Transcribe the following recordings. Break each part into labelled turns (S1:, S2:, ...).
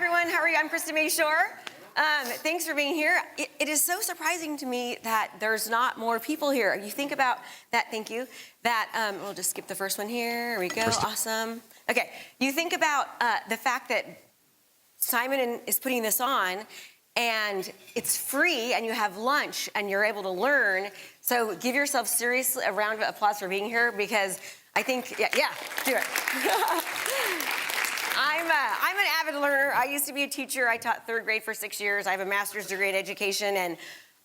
S1: everyone. How are you? I'm Krista Mashore. Thanks for being here. It is so surprising to me that there's not more people here. You think about that, thank you, that, we'll just skip the first one here. Here we go, awesome. Okay, you think about the fact that Simon is putting this on, and it's free, and you have lunch, and you're able to learn. So give yourself seriously a round of applause for being here, because I think, yeah, do it. I'm an avid learner. I used to be a teacher. I taught third grade for 6 years. I have a master's degree in education, and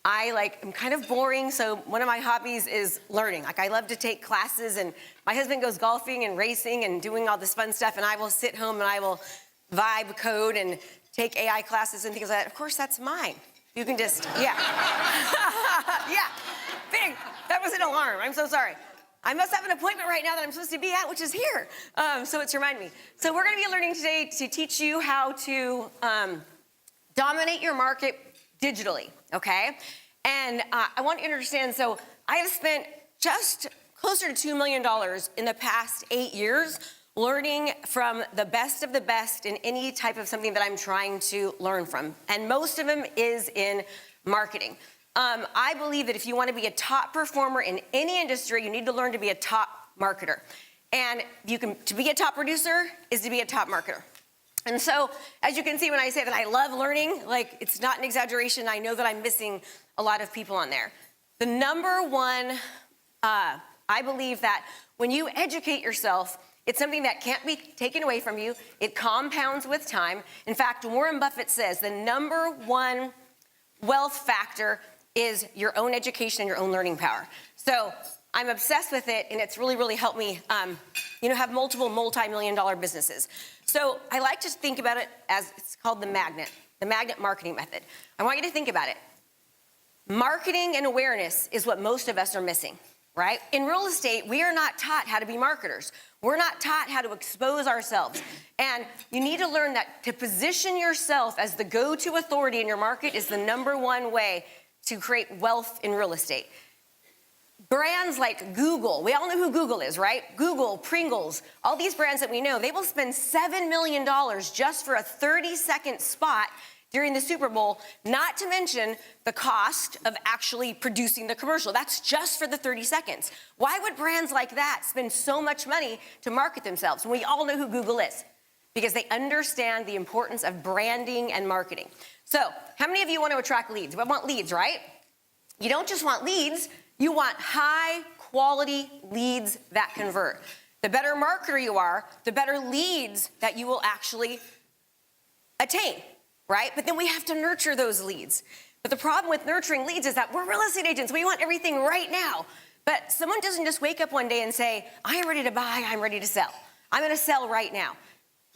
S1: I'm kind of boring, so one of my hobbies is learning. Like, I love to take classes, and my husband goes golfing and racing and doing all this fun stuff, and I will sit home and I will vibe code and take AI classes and things like that. Of course, that's mine. You can just, yeah. Yeah, big. That was an alarm. I'm so sorry. I must have an appointment right now that I'm supposed to be at, which is here. So it's remind me. So we're gonna be learning today to teach you how to dominate your market digitally, okay? And I want you to understand, so I have spent just closer to $2 million in the past 8 years learning from the best of the best in any type of something that I'm trying to learn from. And most of them is in marketing. I believe that if you want to be a top performer in any industry, you need to learn to be a top marketer. And to be a top producer is to be a top marketer. And so, as you can see when I say that I love learning, like, it's not an exaggeration. I know that I'm missing a lot of people on there. The number one, I believe that when you educate yourself, it's something that can't be taken away from you. It compounds with time. In fact, Warren Buffett says the number one wealth factor is your own education and your own learning power. So I'm obsessed with it, and it's really, really helped me have multiple multi-million-dollar businesses. So I like to think about it as, it's called the magnet marketing method. I want you to think about it. Marketing and awareness is what most of us are missing, right? In real estate, we are not taught how to be marketers. We're not taught how to expose ourselves. And you need to learn that to position yourself as the go-to authority in your market is the number one way to create wealth in real estate. Brands like Google, we all know who Google is, right? Google, Pringles, all these brands that we know, they will spend $7 million just for a 30-second spot during the Super Bowl, not to mention the cost of actually producing the commercial. That's just for the 30 seconds. Why would brands like that spend so much money to market themselves? And we all know who Google is, because they understand the importance of branding and marketing. So, how many of you want to attract leads? We want leads, right? You don't just want leads, you want high quality leads that convert. The better marketer you are, the better leads that you will actually attain, right? But then we have to nurture those leads. But the problem with nurturing leads is that we're real estate agents, we want everything right now. But someone doesn't just wake up one day and say, I am ready to buy, I'm ready to sell. I'm gonna sell right now.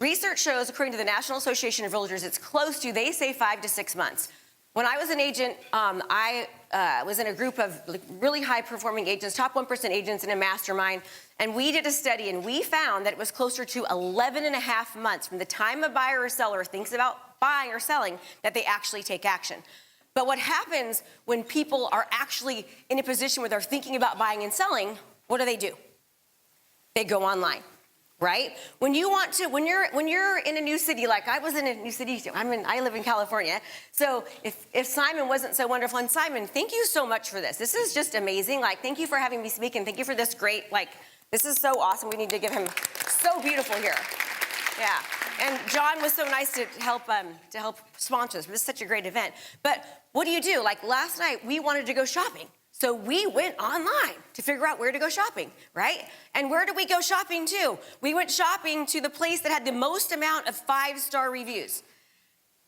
S1: Research shows, according to the National Association of Realtors, it's close to, they say, 5 to 6 months. When I was an agent, I was in a group of really high-performing agents, top 1% agents in a mastermind, and we did a study, and we found that it was closer to 11 and a half months from the time a buyer or seller thinks about buying or selling that they actually take action. But what happens when people are actually in a position where they're thinking about buying and selling, what do? They go online. Right? When you're in a new city, like I was in a new city, I live in California. So if Simon wasn't so wonderful, and Simon, thank you so much for this. This is just amazing. Like, thank you for having me speak, and thank you for this great, this is so awesome. We need to give him so beautiful here. Yeah. And John was so nice to help sponsor this. This is such a great event. But what do? Like last night, we wanted to go shopping. So we went online to figure out where to go shopping, right? And where did we go shopping to? We went shopping to the place that had the most amount of 5-star reviews.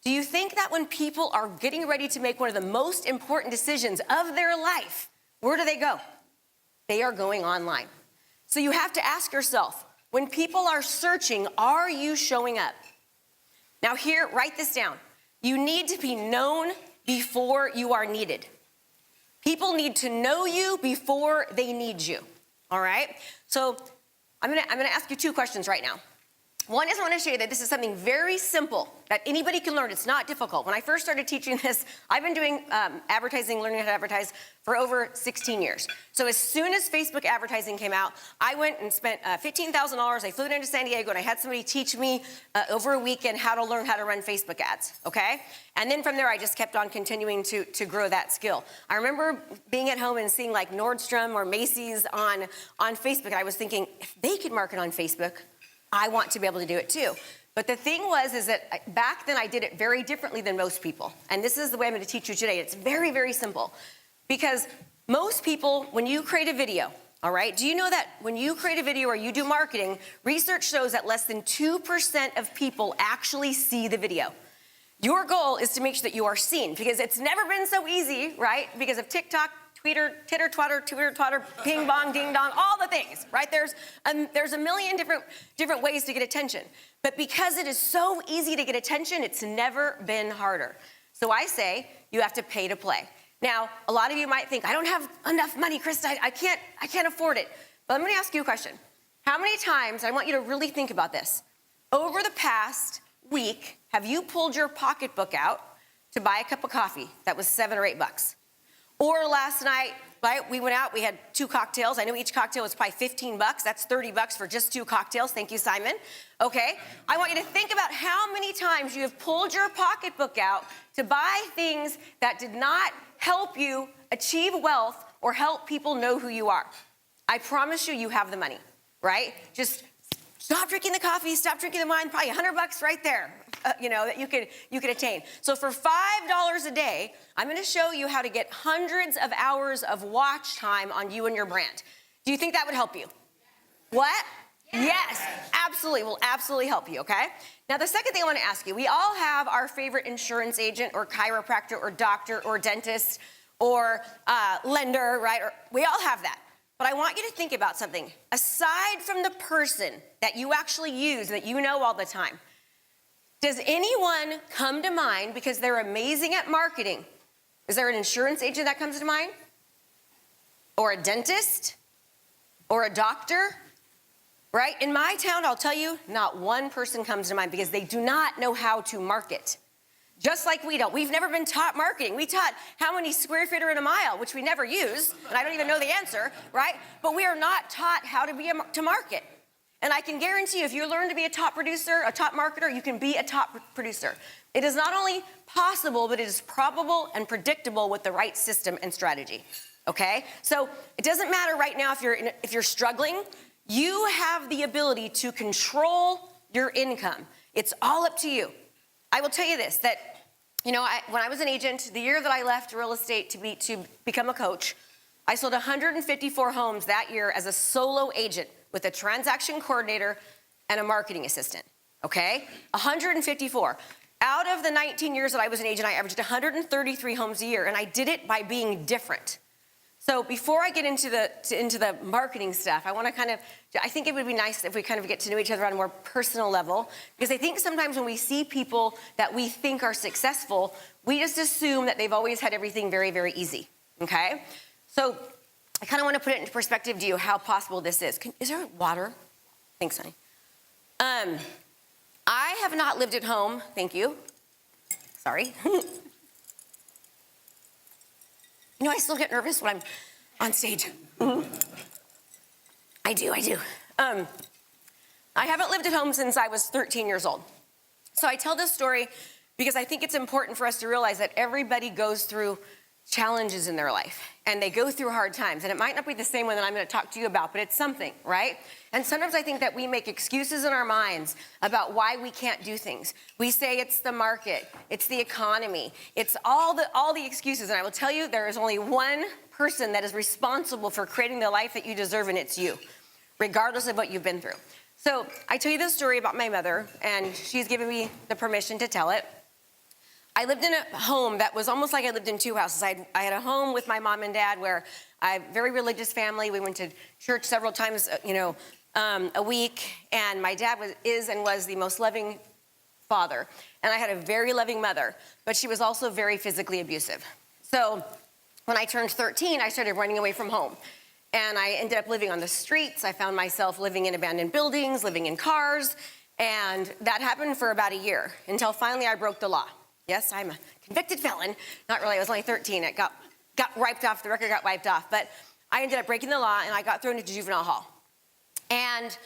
S1: Do you think that when people are getting ready to make one of the most important decisions of their life, where do they go? They are going online. So you have to ask yourself, when people are searching, are you showing up? Now here, write this down. You need to be known before you are needed. People need to know you before they need you, all right? So I'm gonna ask you 2 questions right now. One is I want to show you that this is something very simple that anybody can learn. It's not difficult. When I first started teaching this, I've been doing advertising, learning how to advertise for over 16 years. So as soon as Facebook advertising came out, I went and spent $15,000. I flew into San Diego and I had somebody teach me over a weekend how to learn how to run Facebook ads, okay? And then from there, I just kept on continuing to grow that skill. I remember being at home and seeing like Nordstrom or Macy's on Facebook, and I was thinking, if they could market on Facebook, I want to be able to do it too. But the thing is that back then I did it very differently than most people. And this is the way I'm going to teach you today. It's very, very simple. Because most people, when you create a video, all right, do you know that when you create a video or you do marketing, research shows that less than 2% of people actually see the video? Your goal is to make sure that you are seen, because it's never been so easy, right? Because of TikTok, Twitter, titter, twatter, ping, bong, ding, dong, all the things, right? There's a million different ways to get attention. But because it is so easy to get attention, it's never been harder. So I say you have to pay to play. Now, a lot of you might think, I don't have enough money, Krista, I can't afford it. But let me ask you a question. How many times, I want you to really think about this, over the past week, have you pulled your pocketbook out to buy a cup of coffee that was $7 or $8? Or last night, right, we went out, we had 2 cocktails. I know each cocktail was probably $15. That's $30 for just 2 cocktails. Thank you, Simon. Okay, I want you to think about how many times you have pulled your pocketbook out to buy things that did not help you achieve wealth or help people know who you are. I promise you, you have the money, right? Just stop drinking the coffee, stop drinking the wine, probably $100 right there, that you could attain. So for $5 a day, I'm gonna show you how to get hundreds of hours of watch time on you and your brand. Do you think that would help you? What? Yes, absolutely, will absolutely help you, okay? Now the second thing I wanna ask you, we all have our favorite insurance agent or chiropractor or doctor or dentist or lender, right? We all have that. But I want you to think about something. Aside from the person that you actually use, that you know all the time, does anyone come to mind because they're amazing at marketing? Is there an insurance agent that comes to mind? Or a dentist? Or a doctor? Right? In my town, I'll tell you, not one person comes to mind because they do not know how to market. Just like we don't. We've never been taught marketing. We taught how many square feet are in a mile, which we never use, and I don't even know the answer, right? But we are not taught how to market. And I can guarantee you, if you learn to be a top producer, a top marketer, you can be a top producer. It is not only possible, but it is probable and predictable with the right system and strategy, okay? So it doesn't matter right now if you're struggling. You have the ability to control your income. It's all up to you. I will tell you this, that when I was an agent, the year that I left real estate to become a coach, I sold 154 homes that year as a solo agent with a transaction coordinator and a marketing assistant, okay? 154. Out of the 19 years that I was an agent, I averaged 133 homes a year, and I did it by being different. So before I get into the marketing stuff, I think it would be nice if we kind of get to know each other on a more personal level, because I think sometimes when we see people that we think are successful, we just assume that they've always had everything very, very easy, okay? So I kind of want to put it into perspective to you how possible this is. Is there water? Thanks, honey. I have not lived at home, thank you. Sorry. I still get nervous when I'm on stage. I do. I haven't lived at home since I was 13 years old. So I tell this story because I think it's important for us to realize that everybody goes through challenges in their life, and they go through hard times, and it might not be the same one that I'm going to talk to you about, but it's something, right? And sometimes I think that we make excuses in our minds about why we can't do things. We say it's the market, it's the economy, it's all the excuses, and I will tell you there is only one person that is responsible for creating the life that you deserve, and it's you, regardless of what you've been through. So I tell you this story about my mother, and she's given me the permission to tell it. I lived in a home that was almost like I lived in 2 houses. I had a home with my mom and dad where I have a very religious family. We went to church several times, a week. And my dad was the most loving father. And I had a very loving mother, but she was also very physically abusive. So when I turned 13, I started running away from home. And I ended up living on the streets. I found myself living in abandoned buildings, living in cars. And that happened for about a year until finally I broke the law. Yes, I'm a convicted felon. Not really, I was only 13. It got wiped off, the record got wiped off. But I ended up breaking the law and I got thrown into juvenile hall. And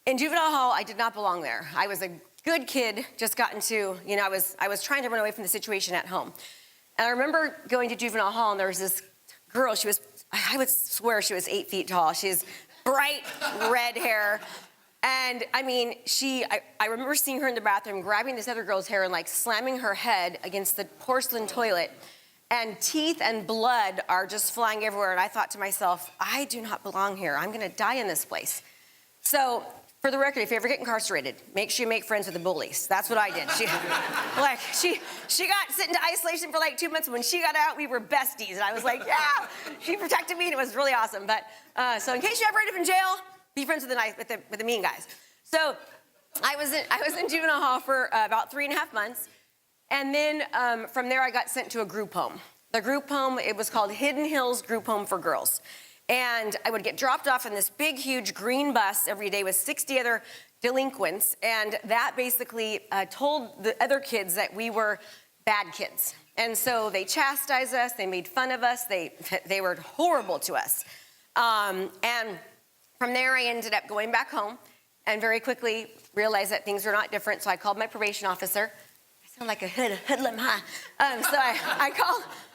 S1: in juvenile hall, I did not belong there. I was a good kid, just got into, I was trying to run away from the situation at home. And I remember going to juvenile hall and there was this girl, I would swear she was 8 feet tall. She has bright red hair. And I mean, I remember seeing her in the bathroom, grabbing this other girl's hair and like slamming her head against the porcelain toilet. And teeth and blood are just flying everywhere. And I thought to myself, I do not belong here. I'm gonna die in this place. So for the record, if you ever get incarcerated, make sure you make friends with the bullies. That's what I did. She got sent into isolation for like 2 months. When she got out, we were besties. And I was like, yeah, she protected me and it was really awesome. But so in case you ever end up in jail, be friends with the mean guys. So I was in juvenile hall for about 3.5 months. And then from there, I got sent to a group home. The group home, it was called Hidden Hills Group Home for Girls. And I would get dropped off in this big, huge green bus every day with 60 other delinquents. And that basically told the other kids that we were bad kids. And so they chastised us, they made fun of us, they were horrible to us. And from there, I ended up going back home and very quickly realized that things were not different. So I called my probation officer. I sound like a hoodlum, huh? So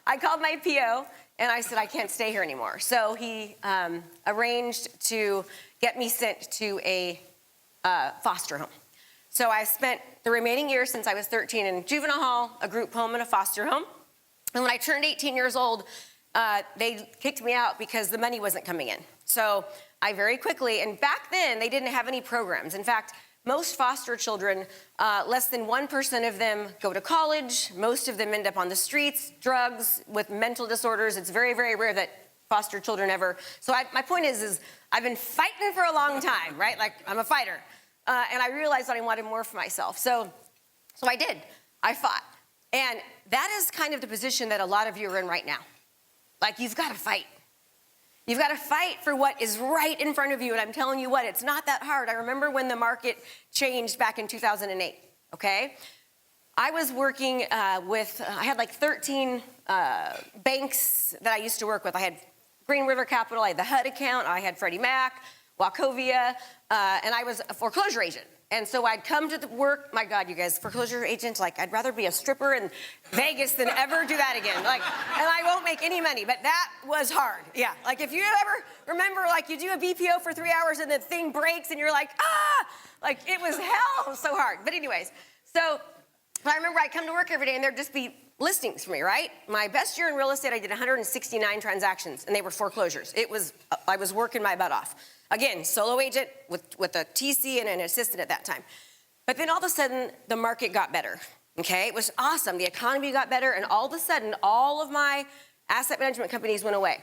S1: I called my PO and I said, I can't stay here anymore. So he arranged to get me sent to a foster home. So I spent the remaining years since I was 13 in juvenile hall, a group home, and a foster home. And when I turned 18 years old, they kicked me out because the money wasn't coming in. So I very quickly, and back then they didn't have any programs. In fact, most foster children, less than 1% of them go to college. Most of them end up on the streets, drugs, with mental disorders. It's very, very rare that foster children ever. So my point is I've been fighting for a long time, right? Like I'm a fighter. And I realized that I wanted more for myself. So I did. I fought. And that is kind of the position that a lot of you are in right now. Like you've got to fight. You've got to fight for what is right in front of you. And I'm telling you what, it's not that hard. I remember when the market changed back in 2008, okay? I was working I had like 13 banks that I used to work with. I had Green River Capital, I had the HUD account, I had Freddie Mac, Wachovia, and I was a foreclosure agent. And so I'd come to the work, my God, you guys, foreclosure agents, like I'd rather be a stripper in Vegas than ever do that again. Like, and I won't make any money, but that was hard. Yeah, like if you ever remember, like you do a BPO for 3 hours and the thing breaks and you're like, ah, like it was hell, it was so hard. But anyways, so I remember I'd come to work every day and there'd just be listings for me, right? My best year in real estate, I did 169 transactions and they were foreclosures. I was working my butt off. Again, solo agent with a TC and an assistant at that time. But then all of a sudden, the market got better, okay? It was awesome. The economy got better, and all of a sudden, all of my asset management companies went away.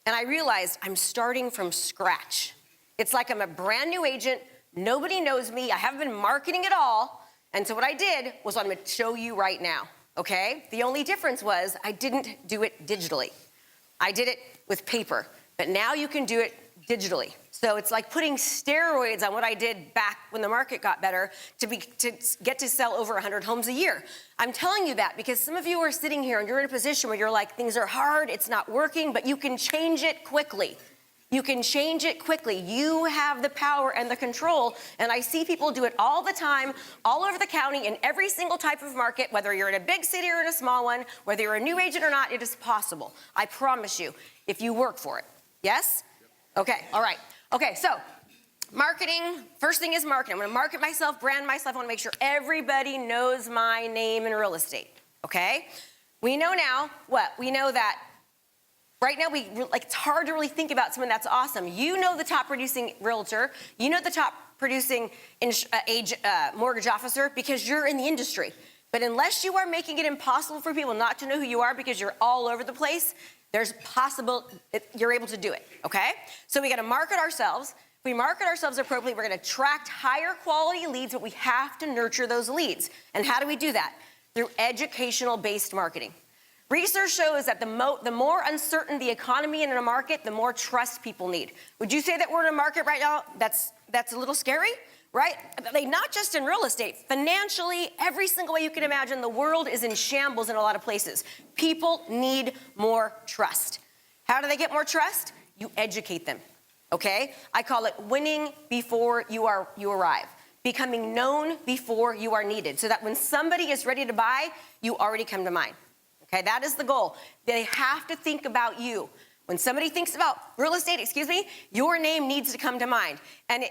S1: And I realized I'm starting from scratch. It's like I'm a brand new agent. Nobody knows me. I haven't been marketing at all. And so what I did was what I'm gonna show you right now, okay? The only difference was I didn't do it digitally. I did it with paper, but now you can do it digitally. So it's like putting steroids on what I did back when the market got better to get to sell over 100 homes a year. I'm telling you that because some of you are sitting here and you're in a position where you're like, things are hard, it's not working, but you can change it quickly. You can change it quickly. You have the power and the control. And I see people do it all the time, all over the county, in every single type of market, whether you're in a big city or in a small one, whether you're a new agent or not, it is possible. I promise you, if you work for it. Yes? Okay, all right. Okay, so marketing, first thing is marketing. I'm gonna market myself, brand myself. I wanna make sure everybody knows my name in real estate, okay? We know now, what? We know that right now, it's hard to really think about someone that's awesome. You know the top producing realtor. You know the top producing mortgage officer because you're in the industry. But unless you are making it impossible for people not to know who you are because you're all over the place, you're able to do it, okay? So we gotta market ourselves. If we market ourselves appropriately, we're gonna attract higher quality leads, but we have to nurture those leads. And how do we do that? Through educational-based marketing. Research shows that the more uncertain the economy in a market, the more trust people need. Would you say that we're in a market right now that's a little scary? right? Like, not just in real estate, financially, every single way you can imagine, the world is in shambles in a lot of places. People need more trust. How do they get more trust? You educate them, okay? I call it winning before you arrive. Becoming known before you are needed, so that when somebody is ready to buy, you already come to mind. Okay, that is the goal. They have to think about you. When somebody thinks about real estate, your name needs to come to mind. And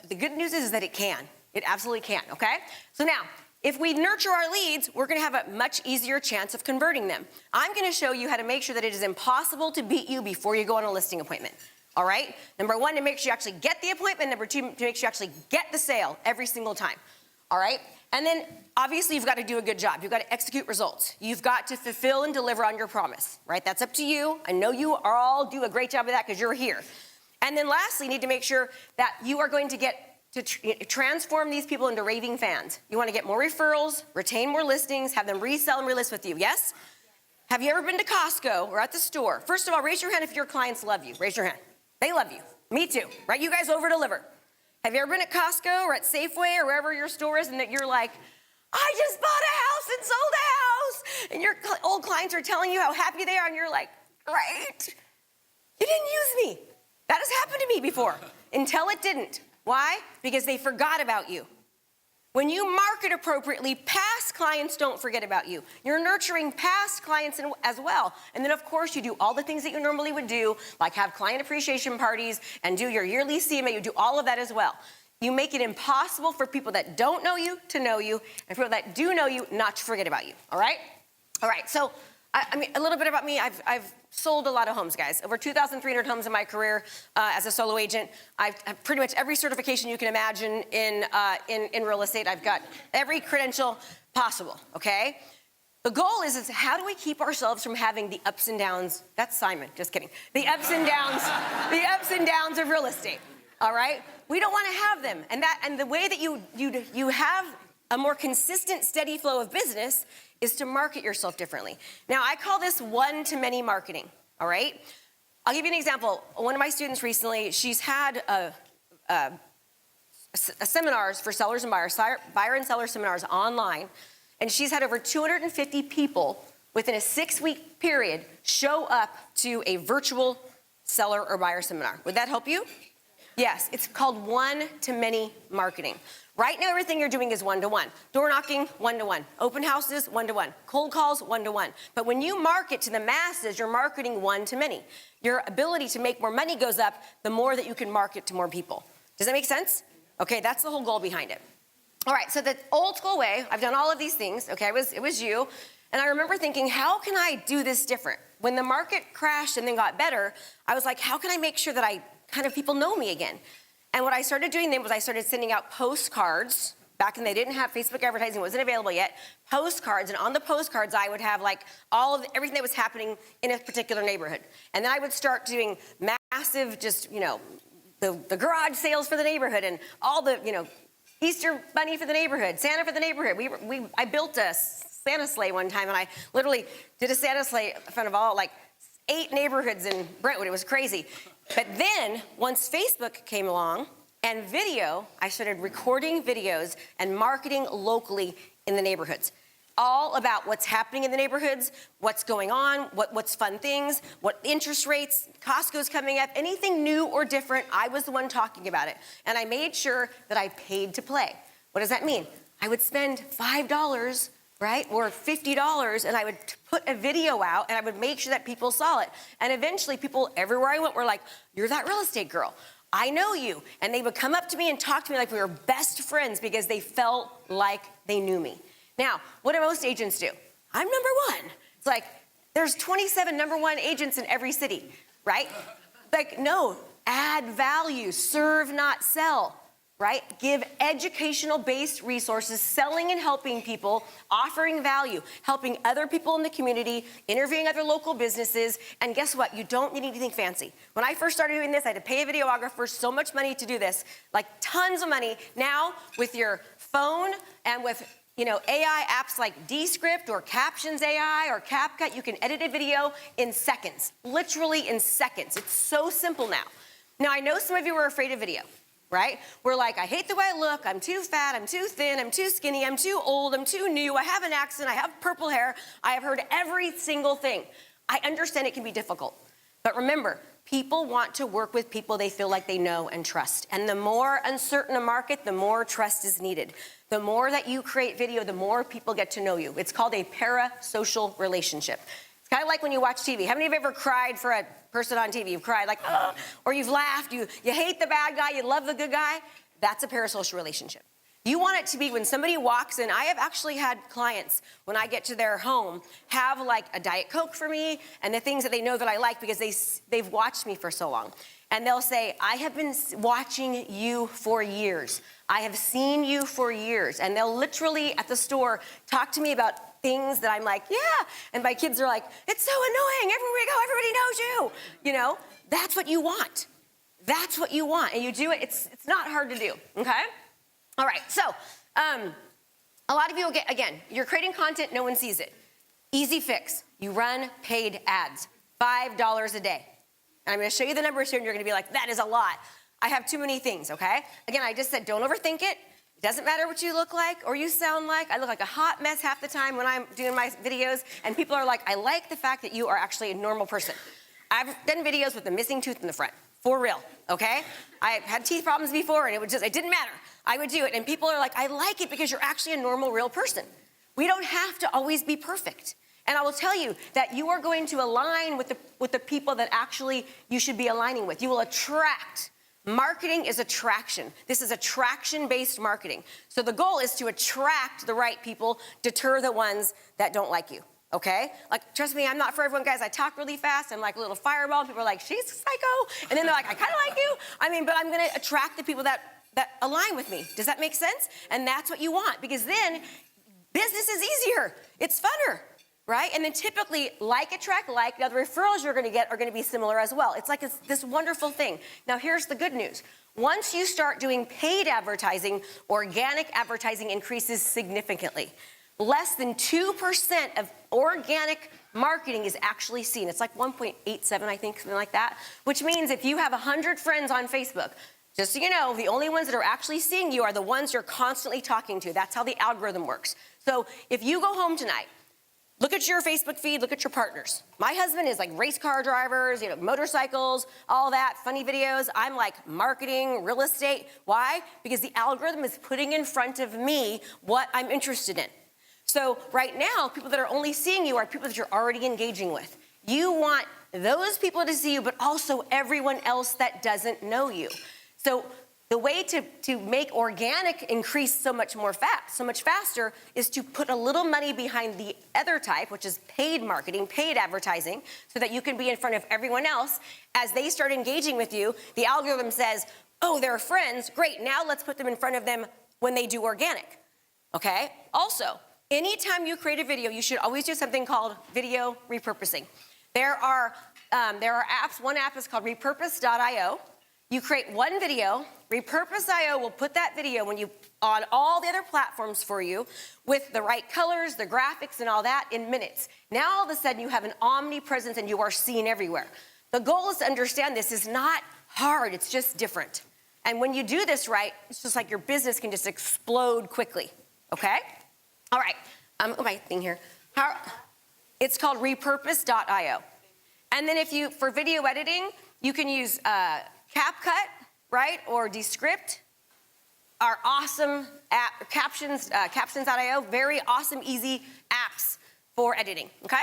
S1: the good news is that it can. It absolutely can, okay? So now, if we nurture our leads, we're gonna have a much easier chance of converting them. I'm gonna show you how to make sure that it is impossible to beat you before you go on a listing appointment. All right? Number one, to make sure you actually get the appointment. Number two, to make sure you actually get the sale every single time. All right? And then, obviously, you've got to do a good job. You've got to execute results. You've got to fulfill and deliver on your promise, right? That's up to you. I know you all do a great job of that because you're here. And then lastly, you need to make sure that you are going to get to transform these people into raving fans. You want to get more referrals, retain more listings, have them resell and relist with you, yes? Have you ever been to Costco or at the store? First of all, raise your hand if your clients love you. Raise your hand. They love you. Me too, right? You guys over-deliver. Have you ever been at Costco or at Safeway or wherever your store is and that you're like, I just bought a house and sold a house, and your old clients are telling you how happy they are, and you're like, great. You didn't use me. That has happened to me before, until it didn't. Why? Because they forgot about you. When you market appropriately, past clients don't forget about you. You're nurturing past clients as well. And then, of course, you do all the things that you normally would do, like have client appreciation parties and do your yearly CMA. You do all of that as well. You make it impossible for people that don't know you to know you, and for people that do know you not to forget about you, all right? All right, so, I mean, a little bit about me. I've sold a lot of homes, guys. Over 2,300 homes in my career as a solo agent. I've pretty much every certification you can imagine in real estate. I've got every credential possible, okay? The goal is how do we keep ourselves from having the ups and downs? That's Simon, just kidding. The ups and downs of real estate, all right? We don't want to have them. And the way that you have a more consistent, steady flow of business is to market yourself differently. Now, I call this one-to-many marketing, all right? I'll give you an example. One of my students recently, she's had seminars for sellers and buyers, buyer and seller seminars online, and she's had over 250 people within a 6-week period show up to a virtual seller or buyer seminar. Would that help you? Yes, it's called one-to-many marketing. Right now, everything you're doing is one-to-one. Door knocking, one-to-one. Open houses, one-to-one. Cold calls, one-to-one. But when you market to the masses, you're marketing one-to-many. Your ability to make more money goes up the more that you can market to more people. Does that make sense? Okay, that's the whole goal behind it. All right, so the old school way, I've done all of these things, okay, it was you, and I remember thinking, how can I do this different? When the market crashed and then got better, I was like, how can I make sure that people know me again? And what I started doing then was I started sending out postcards. Back when they didn't have Facebook advertising, it wasn't available yet. Postcards, and on the postcards I would have like everything that was happening in a particular neighborhood. And then I would start doing massive, just, the garage sales for the neighborhood and all the, Easter bunny for the neighborhood, Santa for the neighborhood. I built a Santa sleigh one time, and I literally did a Santa sleigh in front of all 8 neighborhoods in Brentwood. It was crazy. But then, once Facebook came along and video, I started recording videos and marketing locally in the neighborhoods. All about what's happening in the neighborhoods, what's going on, what's fun things, what interest rates, Costco's coming up, anything new or different, I was the one talking about it. And I made sure that I paid to play. What does that mean? I would spend $5, right, or $50, and I would put a video out, and I would make sure that people saw it. And eventually, people everywhere I went were like, you're that real estate girl. I know you. And they would come up to me and talk to me like we were best friends because they felt like they knew me. Now, what do most agents do? I'm number one. It's like, there's 27 number one agents in every city, right? No, add value, serve, not sell. Right? Give educational-based resources, selling and helping people, offering value, helping other people in the community, interviewing other local businesses, and guess what? You don't need anything fancy. When I first started doing this, I had to pay a videographer so much money to do this, tons of money. Now, with your phone and with AI apps like Descript or Captions AI or CapCut, you can edit a video in seconds, literally in seconds. It's so simple now. Now, I know some of you are afraid of video. right? We're like, I hate the way I look, I'm too fat, I'm too thin, I'm too skinny, I'm too old, I'm too new, I have an accent, I have purple hair. I have heard every single thing. I understand it can be difficult. But remember, people want to work with people they feel like they know and trust. And the more uncertain a market, the more trust is needed. The more that you create video, the more people get to know you. It's called a parasocial relationship. It's kind of like when you watch TV. How many of you have ever cried for a person on TV? You've cried like, oh, or you've laughed, you hate the bad guy, you love the good guy. That's a parasocial relationship. You want it to be when somebody walks in. I have actually had clients, when I get to their home, have like a Diet Coke for me and the things that they know that I like because they've watched me for so long. And they'll say, I have been watching you for years. I have seen you for years. And they'll literally at the store talk to me about things that I'm like, yeah. And my kids are like, it's so annoying. Everywhere we go, everybody knows you. You know, that's what you want. That's what you want. And you do it. It's not hard to do, okay? All right, so a lot of you will get, again, you're creating content, no one sees it. Easy fix. You run paid ads, $5 a day. And I'm gonna show you the numbers here and you're gonna be like, that is a lot. I have too many things, okay? Again, I just said don't overthink it. It doesn't matter what you look like or you sound like. I look like a hot mess half the time when I'm doing my videos and people are like, I like the fact that you are actually a normal person. I've done videos with a missing tooth in the front, for real, okay? I had teeth problems before and it didn't matter. I would do it and people are like, I like it because you're actually a normal, real person. We don't have to always be perfect. And I will tell you that you are going to align with the people that actually you should be aligning with. You will attract. Marketing is attraction. This is attraction-based marketing. So the goal is to attract the right people, deter the ones that don't like you, okay? Like, trust me, I'm not for everyone, guys. I talk really fast. I'm like a little fireball. People are like, she's psycho. And then they're like, I kind of like you. I mean, but I'm going to attract the people that align with me. Does that make sense? And that's what you want because then business is easier. It's funner. Right? And then typically, like attract like. Now, the referrals you're going to get are going to be similar as well. It's like this wonderful thing. Now, here's the good news. Once you start doing paid advertising, organic advertising increases significantly. Less than 2% of organic marketing is actually seen. It's like 1.87, I think, something like that. Which means if you have 100 friends on Facebook, just so you know, the only ones that are actually seeing you are the ones you're constantly talking to. That's how the algorithm works. So if you go home tonight, look at your Facebook feed, look at your partners. My husband is like race car drivers, motorcycles, all that, funny videos. I'm like marketing, real estate. Why? Because the algorithm is putting in front of me what I'm interested in. So right now, people that are only seeing you are people that you're already engaging with. You want those people to see you, but also everyone else that doesn't know you. So the way to make organic increase so much faster is to put a little money behind the other type, which is paid marketing, paid advertising, so that you can be in front of everyone else. As they start engaging with you, the algorithm says, oh, they're friends, great, now let's put them in front of them when they do organic, okay? Also, anytime you create a video, you should always do something called video repurposing. There are apps, one app is called repurpose.io. You create one video, Repurpose.io will put that video on all the other platforms for you with the right colors, the graphics, and all that in minutes. Now all of a sudden you have an omnipresence and you are seen everywhere. The goal is to understand this is not hard, it's just different. And when you do this right, it's just like your business can just explode quickly, okay? All right, my thing here. It's called Repurpose.io. And then for video editing, you can use CapCut, right, or Descript, our awesome app, Captions.io, very awesome, easy apps for editing, okay?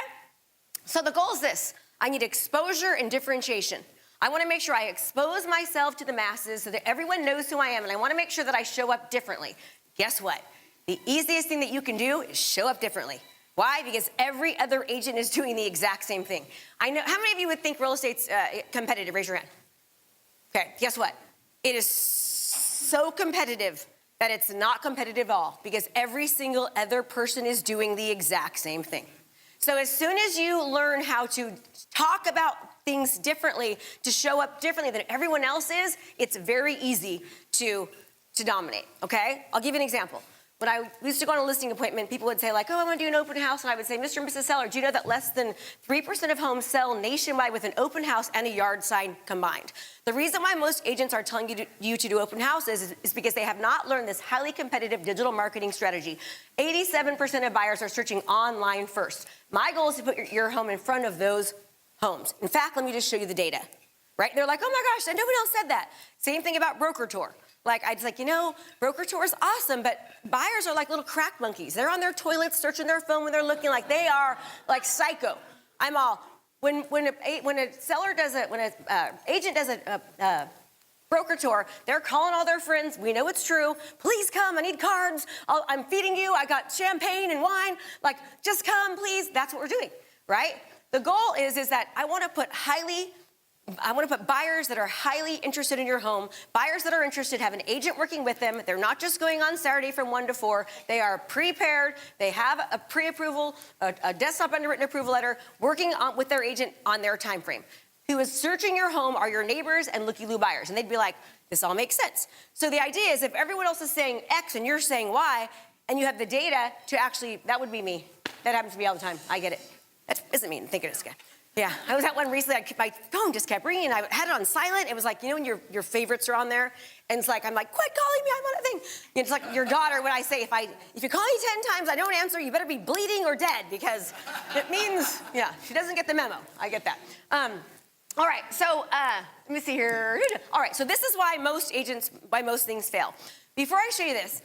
S1: So the goal is this. I need exposure and differentiation. I want to make sure I expose myself to the masses so that everyone knows who I am, and I want to make sure that I show up differently. Guess what? The easiest thing that you can do is show up differently. Why? Because every other agent is doing the exact same thing. I know, how many of you would think real estate's competitive? Raise your hand. Okay, guess what? It is so competitive that it's not competitive at all because every single other person is doing the exact same thing. So as soon as you learn how to talk about things differently, to show up differently than everyone else is, it's very easy to dominate, okay? I'll give you an example. when I used to go on a listing appointment, people would say like, oh, I want to do an open house. And I would say, Mr. and Mrs. Seller, do you know that less than 3% of homes sell nationwide with an open house and a yard sign combined? The reason why most agents are telling you to do open houses is because they have not learned this highly competitive digital marketing strategy. 87% of buyers are searching online first. My goal is to put your home in front of those homes. In fact, let me just show you the data, right? They're like, oh my gosh, and nobody else said that. Same thing about Broker Tour. Like, I was like, Broker Tour is awesome, but buyers are like little crack monkeys. They're on their toilets searching their phone when they're looking like they are like psycho. I'm all, when an agent does a Broker Tour, they're calling all their friends. We know it's true. Please come, I need cards. I'm feeding you, I got champagne and wine. Like, just come, please. That's what we're doing, right? The goal is that I want to put buyers that are highly interested in your home, buyers that are interested, have an agent working with them. They're not just going on Saturday from 1 to 4. They are prepared. They have a pre-approval, a desktop underwritten approval letter, working with their agent on their time frame. Who is searching your home are your neighbors and looky-loo buyers. And they'd be like, this all makes sense. So the idea is if everyone else is saying X and you're saying Y, and you have the data to actually, that would be me. That happens to me all the time. I get it. That isn't me. Think of this guy. Yeah, I was at one recently, my phone just kept ringing. I had it on silent. It was like, when your favorites are on there, and it's like, I'm like, quit calling me, I'm on a thing. It's like your daughter, when I say, if you call me 10 times, I don't answer, you better be bleeding or dead, because it means, she doesn't get the memo. I get that. All right, so let me see here. All right, so this is why most things fail. Before I show you this,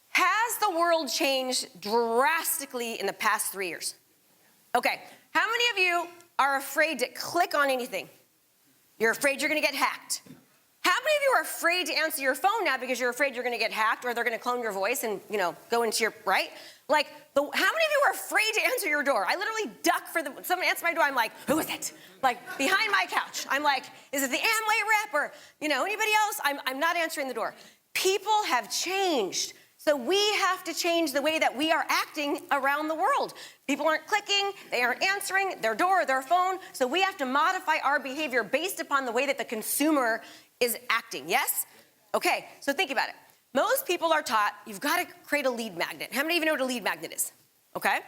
S1: has the world changed drastically in the past 3 years? Okay, how many of you are afraid to click on anything? You're afraid you're gonna get hacked. How many of you are afraid to answer your phone now because you're afraid you're gonna get hacked or they're gonna clone your voice and go into your, right? Like, how many of you are afraid to answer your door? I literally duck when someone answers my door, I'm like, who is it? Like, behind my couch. I'm like, is it the Amway rep or, anybody else? I'm not answering the door. People have changed. So we have to change the way that we are acting around the world. People aren't clicking, they aren't answering their door or their phone, so we have to modify our behavior based upon the way that the consumer is acting, yes? Okay, so think about it. Most people are taught you've got to create a lead magnet. How many of you know what a lead magnet is? Okay?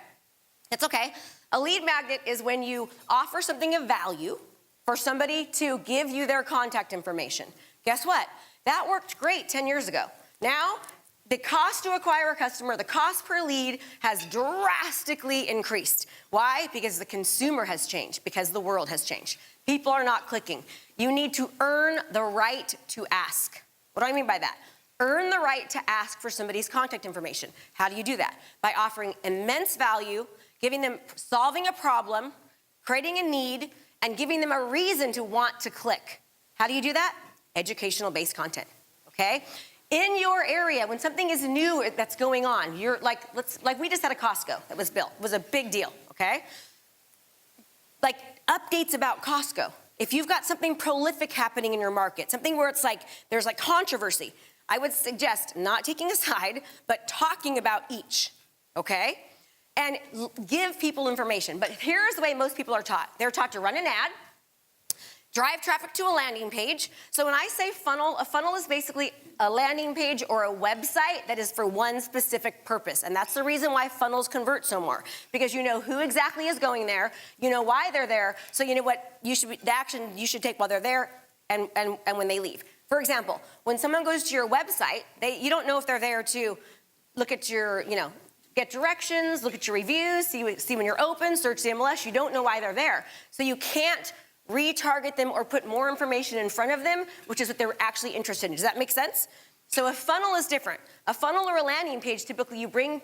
S1: It's okay. A lead magnet is when you offer something of value for somebody to give you their contact information. Guess what? That worked great 10 years ago. Now, the cost to acquire a customer, the cost per lead has drastically increased. Why? Because the consumer has changed, because the world has changed. People are not clicking. You need to earn the right to ask. What do I mean by that? Earn the right to ask for somebody's contact information. How do you do that? By offering immense value, giving them, solving a problem, creating a need, and giving them a reason to want to click. How do you do that? Educational-based content, okay? In your area, when something is new that's going on, you're like we just had a Costco that was built. It was a big deal, okay? Like updates about Costco. If you've got something prolific happening in your market, something where it's like, there's like controversy, I would suggest not taking a side, but talking about each, okay? And give people information. But here's the way most people are taught. They're taught to run an ad, drive traffic to a landing page. So when I say funnel, a funnel is basically a landing page or a website that is for one specific purpose. And that's the reason why funnels convert so more. Because you know who exactly is going there, you know why they're there, so you know what the action you should take while they're there and when they leave. For example, when someone goes to your website, you don't know if they're there to look at your, get directions, look at your reviews, see when you're open, search the MLS. You don't know why they're there. So you can't retarget them or put more information in front of them, which is what they're actually interested in. Does that make sense? So a funnel is different. A funnel or a landing page, typically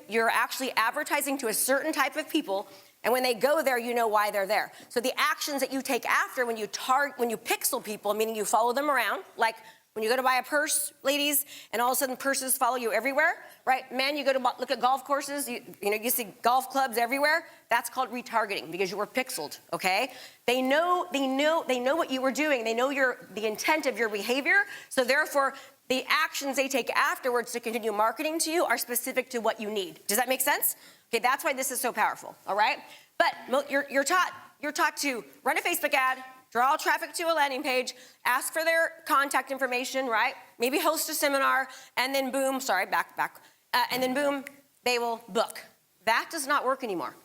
S1: you're actually advertising to a certain type of people, and when they go there, you know why they're there. So the actions that you take after when you pixel people, meaning you follow them around, like when you go to buy a purse, ladies, and all of a sudden purses follow you everywhere, right? Men, you go to look at golf courses, you see golf clubs everywhere. That's called retargeting because you were pixeled, okay? They know what you were doing. They know the intent of your behavior. So therefore, the actions they take afterwards to continue marketing to you are specific to what you need. Does that make sense? Okay, that's why this is so powerful, all right? But you're taught to run a Facebook ad, draw traffic to a landing page, ask for their contact information, right? Maybe host a seminar, and then boom, back. and then boom, they will book. That does not work anymore.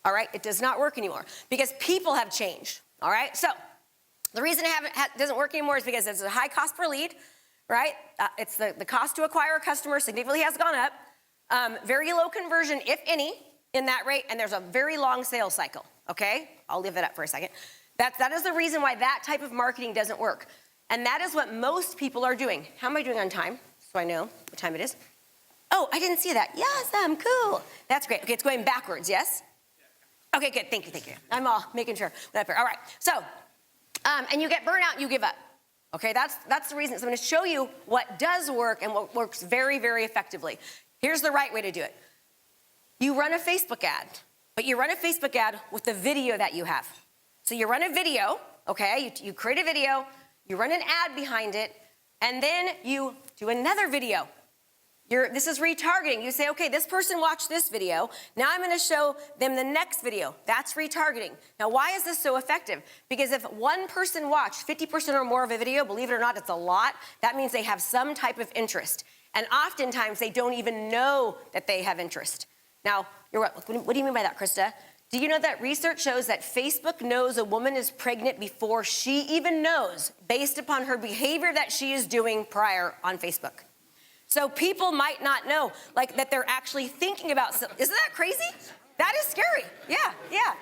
S1: All right, it does not work anymore because people have changed. All right, so the reason it doesn't work anymore is because it's a high cost per lead, right? It's the cost to acquire a customer significantly has gone up. Very low conversion, if any, in that rate, and there's a very long sales cycle, okay? I'll leave that up for a second. That is the reason why that type of marketing doesn't work. And that is what most people are doing. How am I doing on time? So I know what time it is. Oh, I didn't see that. Yes, I'm cool. That's great. Okay, it's going backwards, yes? Okay, good. Thank you. I'm all making sure. All right. So, and you get burnout and you give up. Okay, that's the reason. So I'm going to show you what does work and what works very, very effectively. Here's the right way to do it. You run a Facebook ad, but you run a Facebook ad with the video that you have. So you run a video, okay? You create a video, you run an ad behind it, and then you do another video. This is retargeting. You say, okay, this person watched this video. Now I'm going to show them the next video. That's retargeting. Now, why is this so effective? Because if one person watched 50% or more of a video, believe it or not, it's a lot. That means they have some type of interest. And oftentimes, they don't even know that they have interest. Now, what do you mean by that, Krista? Do you know that research shows that Facebook knows a woman is pregnant before she even knows, based upon her behavior that she is doing prior on Facebook? So people might not know, like, that they're actually thinking about, isn't that crazy? That is scary, yeah.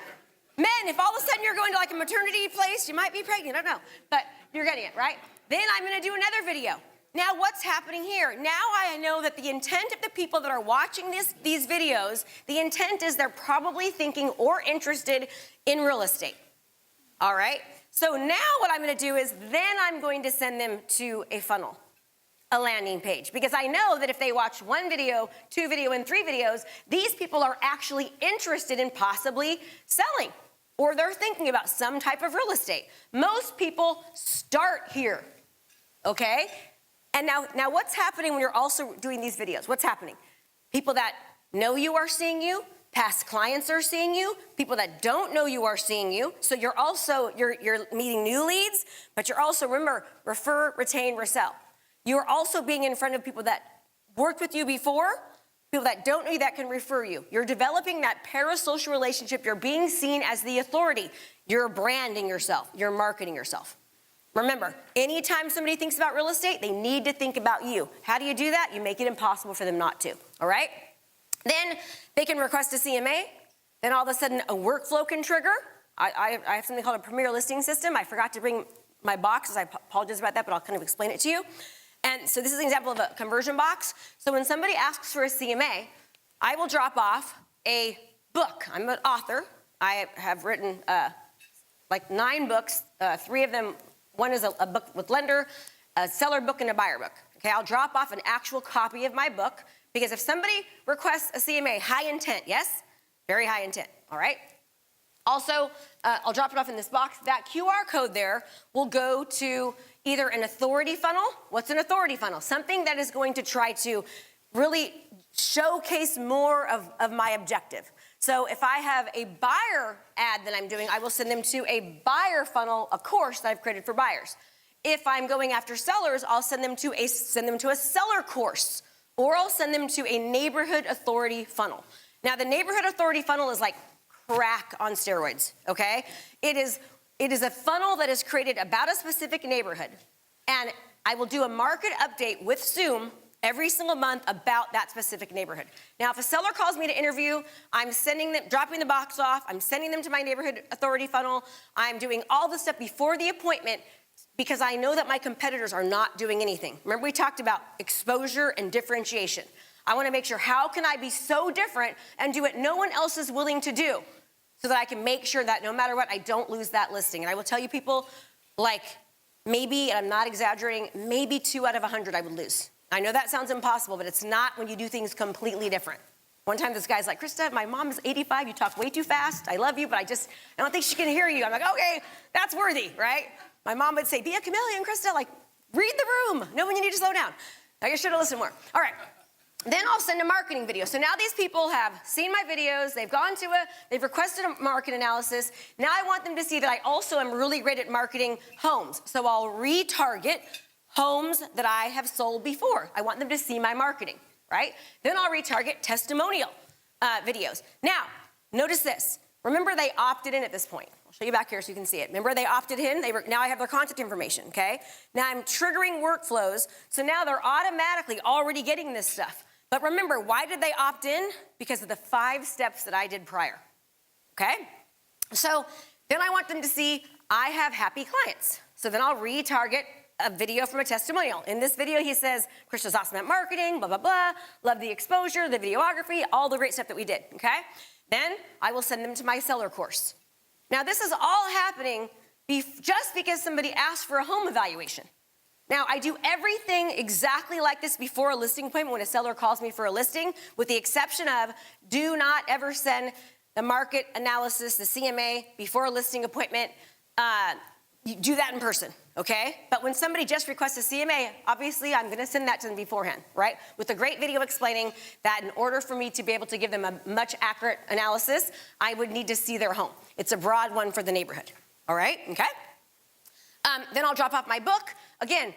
S1: Men, if all of a sudden you're going to like a maternity place, you might be pregnant, I don't know, but you're getting it, right? Then I'm gonna do another video. Now what's happening here? Now I know that the intent of the people that are watching these videos, the intent is they're probably thinking or interested in real estate, all right? So now what I'm gonna do is then I'm going to send them to a funnel, a landing page, because I know that if they watch 1 video, 2 video, and 3 videos, these people are actually interested in possibly selling, or they're thinking about some type of real estate. Most people start here, okay? And now what's happening when you're also doing these videos? What's happening? People that know you are seeing you, past clients are seeing you, people that don't know you are seeing you. So you're meeting new leads, but you're also, remember, refer, retain, resell. You're also being in front of people that worked with you before, people that don't know you that can refer you. You're developing that parasocial relationship. You're being seen as the authority. You're branding yourself. You're marketing yourself. Remember, anytime somebody thinks about real estate, they need to think about you. How do you do that? You make it impossible for them not to, all right? Then they can request a CMA. Then all of a sudden, a workflow can trigger. I have something called a Premier Listing System. I forgot to bring my boxes. I apologize about that, but I'll kind of explain it to you. And so this is an example of a conversion box. So when somebody asks for a CMA, I will drop off a book. I'm an author. I have written like 9 books, 3 of them. One is a book with lender, a seller book, and a buyer book. Okay, I'll drop off an actual copy of my book because if somebody requests a CMA, high intent, yes? Very high intent, all right? Also, I'll drop it off in this box. That QR code there will go to either an authority funnel. What's an authority funnel? Something that is going to try to really showcase more of my objective. So if I have a buyer ad that I'm doing, I will send them to a buyer funnel, a course that I've created for buyers. If I'm going after sellers, I'll send them to a seller course, or I'll send them to a neighborhood authority funnel. Now the neighborhood authority funnel is like crack on steroids, okay? It is a funnel that is created about a specific neighborhood, and I will do a market update with Zoom every single month about that specific neighborhood. Now, if a seller calls me to interview, I'm dropping the box off, I'm sending them to my neighborhood authority funnel, I'm doing all the stuff before the appointment because I know that my competitors are not doing anything. Remember we talked about exposure and differentiation. I wanna make sure, how can I be so different and do what no one else is willing to do so that I can make sure that no matter what, I don't lose that listing. And I will tell you people, like maybe, and I'm not exaggerating, maybe 2 out of 100 I would lose. I know that sounds impossible, but it's not when you do things completely different. One time this guy's like, Krista, my mom is 85, you talk way too fast, I love you, but I don't think she can hear you. I'm like, okay, that's worthy, right? My mom would say, be a chameleon, Krista, like, read the room, know when you need to slow down. Now you should have listened more. All right, then I'll send a marketing video. So now these people have seen my videos, they've requested a market analysis. Now I want them to see that I also am really great at marketing homes. So I'll retarget homes that I have sold before. I want them to see my marketing, right? Then I'll retarget testimonial videos. Now, notice this. Remember, they opted in at this point. I'll show you back here so you can see it. Remember, they opted in. Now I have their contact information, okay? Now I'm triggering workflows, so now they're automatically already getting this stuff. But remember, why did they opt in? Because of the 5 steps that I did prior, okay? So then I want them to see I have happy clients. So then I'll retarget a video from a testimonial. In this video, he says, Krista's awesome at marketing, blah, blah, blah. Love the exposure, the videography, all the great stuff that we did, okay? Then I will send them to my seller course. Now, this is all happening just because somebody asked for a home evaluation. Now, I do everything exactly like this before a listing appointment when a seller calls me for a listing, with the exception of do not ever send the market analysis, the CMA, before a listing appointment. You do that in person, okay? But when somebody just requests a CMA, obviously I'm gonna send that to them beforehand, right? With a great video explaining that in order for me to be able to give them a much accurate analysis, I would need to see their home. It's a broad one for the neighborhood, all right, okay? Then I'll drop off my book. Again,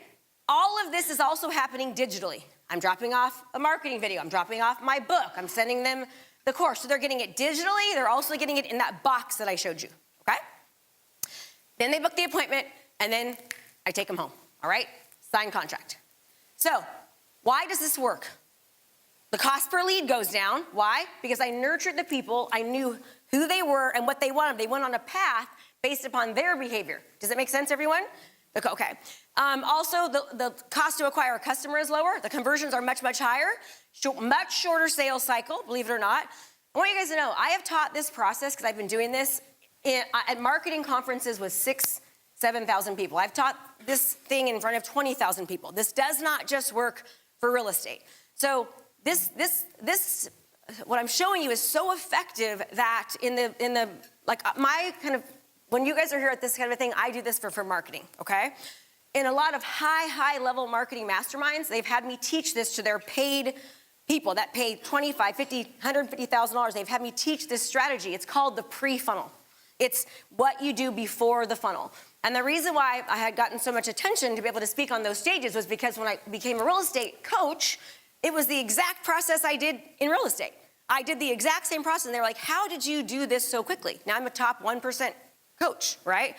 S1: all of this is also happening digitally. I'm dropping off a marketing video. I'm dropping off my book. I'm sending them the course. So they're getting it digitally. They're also getting it in that box that I showed you, okay? Then they book the appointment, and then I take them home, all right? Sign contract. So why does this work? The cost per lead goes down. Why? Because I nurtured the people. I knew who they were and what they wanted. They went on a path based upon their behavior. Does that make sense, everyone? Okay. Also, the cost to acquire a customer is lower. The conversions are much, much higher. Much shorter sales cycle, believe it or not. I want you guys to know, I have taught this process because I've been doing this at marketing conferences with 6,000, 7,000 people. I've taught this thing in front of 20,000 people. This does not just work for real estate. So this, what I'm showing you is so effective that when you guys are here at this kind of a thing, I do this for marketing, okay? In a lot of high level marketing masterminds, they've had me teach this to their paid people that pay $25,000, $50,000, $150,000. They've had me teach this strategy. It's called the pre-funnel. It's what you do before the funnel. And the reason why I had gotten so much attention to be able to speak on those stages was because when I became a real estate coach, it was the exact process I did in real estate. I did the exact same process, and they were like, how did you do this so quickly? Now I'm a top 1% coach, right?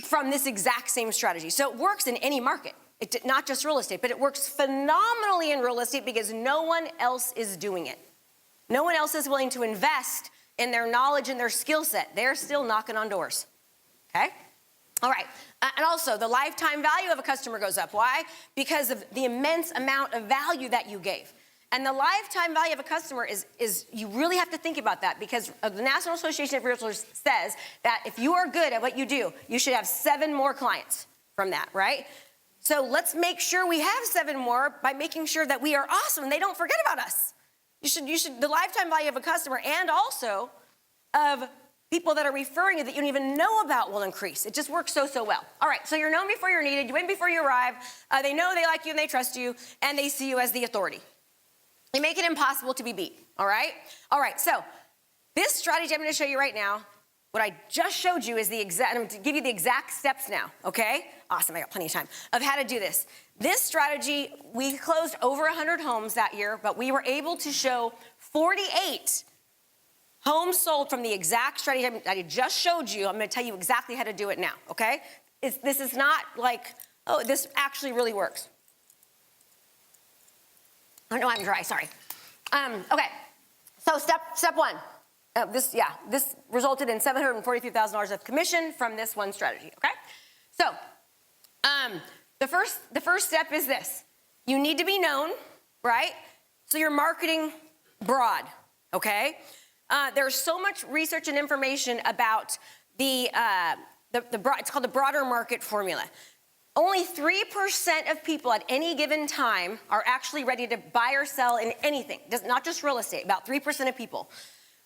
S1: From this exact same strategy. So it works in any market, not just real estate, but it works phenomenally in real estate because no one else is doing it. No one else is willing to invest in their knowledge and their skill set. They're still knocking on doors, okay? All right, and also the lifetime value of a customer goes up. Why? Because of the immense amount of value that you gave. And the lifetime value of a customer is you really have to think about that because the National Association of Realtors says that if you are good at what you do, you should have 7 more clients from that, right? So let's make sure we have 7 more by making sure that we are awesome and they don't forget about us. The lifetime value of a customer and also of people that are referring you that you don't even know about will increase. It just works so well. All right, so you're known before you're needed. You win before you arrive. They know they like you and they trust you, and they see you as the authority. They make it impossible to be beat, all right? All right, so this strategy I'm gonna show you right now, what I just showed you is I'm going to give you the exact steps now, okay? Awesome, I got plenty of time, of how to do this. This strategy, we closed over 100 homes that year, but we were able to show 48 homes sold from the exact strategy I just showed you. I'm gonna tell you exactly how to do it now, okay? This is not like, oh, this actually really works. Oh, no, I'm dry, sorry. Okay, so step 1. This resulted in $743,000 of commission from this one strategy, okay? So, the first step is this. You need to be known, right? So you're marketing broad, okay? There's so much research and information about it's called the broader market formula. Only 3% of people at any given time are actually ready to buy or sell in anything, not just real estate, about 3% of people.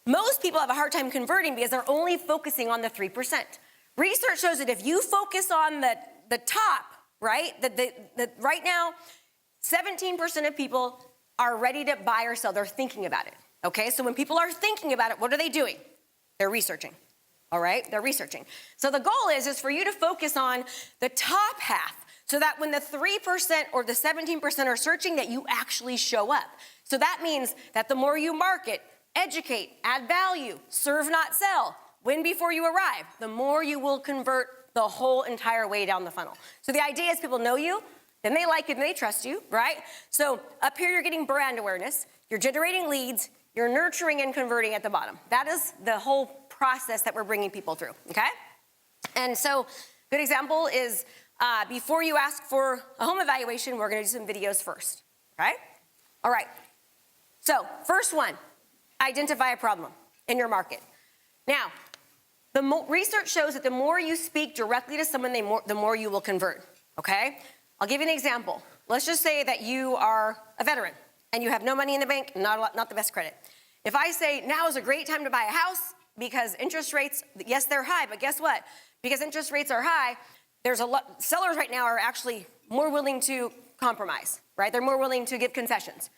S1: Most people have a hard time converting because they're only focusing on the 3%. Research shows that if you focus on the top, right, right now, 17% of people are ready to buy or sell. They're thinking about it, okay? So when people are thinking about it, what are they doing? They're researching, all right? They're researching. So the goal is for you to focus on the top half. so that when the 3% or the 17% are searching, that you actually show up. So that means that the more you market, educate, add value, serve, not sell, win before you arrive, the more you will convert the whole entire way down the funnel. So the idea is people know you, then they like you, and they trust you, right? So up here, you're getting brand awareness, you're generating leads, you're nurturing and converting at the bottom. That is the whole process that we're bringing people through, okay? And so good example is before you ask for a home evaluation, we're gonna do some videos first, okay? All right, so first one, identify a problem in your market. Now, research shows that the more you speak directly to someone, the more you will convert, okay? I'll give you an example. Let's just say that you are a veteran and you have no money in the bank, not the best credit. If I say now is a great time to buy a house because interest rates, yes, they're high, but guess what? Because interest rates are high, there's a lot, sellers right now are actually more willing to compromise, right? They're more willing to give concessions.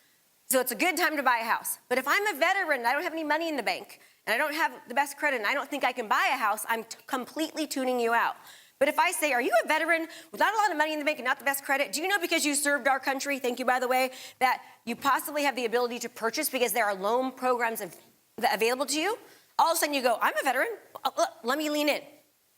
S1: So it's a good time to buy a house. But if I'm a veteran and I don't have any money in the bank, and I don't have the best credit, and I don't think I can buy a house, I'm completely tuning you out. But if I say, are you a veteran without a lot of money in the bank and not the best credit? Do you know because you served our country, thank you by the way, that you possibly have the ability to purchase because there are loan programs available to you? All of a sudden you go, I'm a veteran, let me lean in,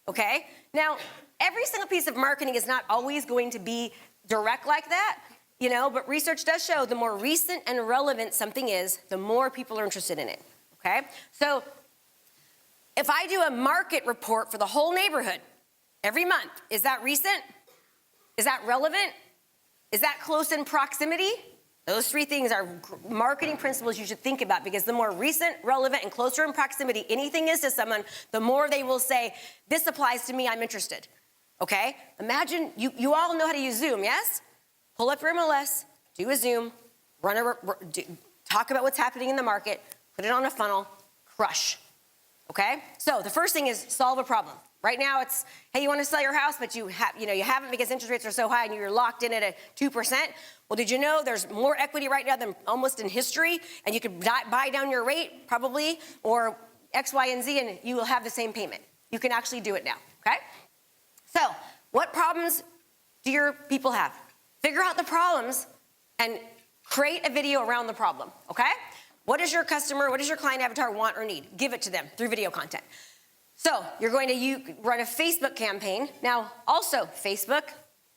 S1: okay? Now, every single piece of marketing is not always going to be direct like that, you know, but research does show the more recent and relevant something is, the more people are interested in it. Okay? So if I do a market report for the whole neighborhood every month, is that recent? Is that relevant? Is that close in proximity? Those three things are marketing principles you should think about, because the more recent, relevant, and closer in proximity anything is to someone, the more they will say, this applies to me, I'm interested. Okay? Imagine, you all know how to use Zoom, yes? Pull up your MLS, do a Zoom, talk about what's happening in the market, put it on a funnel, crush, okay? So the first thing is solve a problem. Right now it's, hey, you want to sell your house, but you haven't because interest rates are so high and you're locked in at a 2%. Well, did you know there's more equity right now than almost in history, and you could buy down your rate probably, or X, Y, and Z, and you will have the same payment. You can actually do it now, okay? So what problems do your people have? Figure out the problems and create a video around the problem, okay? What does your customer, what does your client avatar want or need? Give it to them through video content. So you're going to run a Facebook campaign. Now, also, Facebook